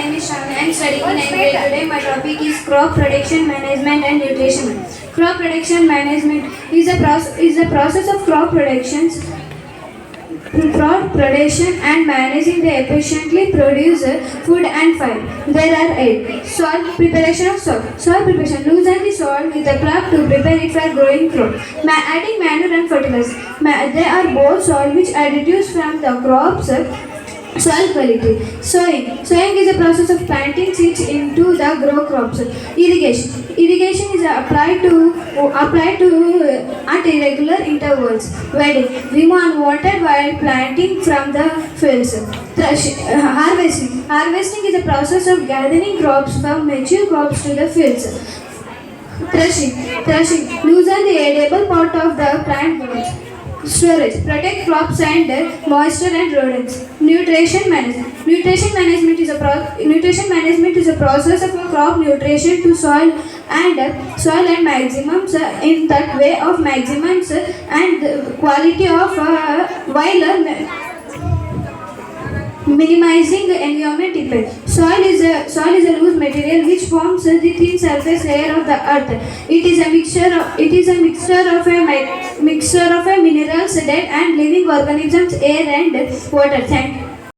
name is Shravani. I am studying in 9th grade today. My topic is crop production management and nutrition. Crop production management is the process of crop production and managing the efficiently produce food and fiber. There are 8. Soil preparation of soil. Soil preparation: loosen the soil with the crop to prepare it for growing crop. Adding manure and fertilizer. They are both soil which additives from the crops. Soil quality. Sowing. Sowing is a process of planting seeds into the grow crops. Irrigation. Irrigation is applied to at irregular intervals. Weeding. Remove water while planting from the fields. Harvesting. Harvesting is a process of gathering crops from mature crops to the fields. Threshing. Threshing. Loosen the edible part of the plant growth. Storage. Protect crops and moisture and rodents. Nutrition management. Nutrition management is a process of crop nutrition to soil and maximums in that way of maximums and quality of minimizing the environment impact. Soil is a loose material which forms the thin surface layer of the earth. It is a mixture of minerals, dead and living organisms, air and water. Thank you.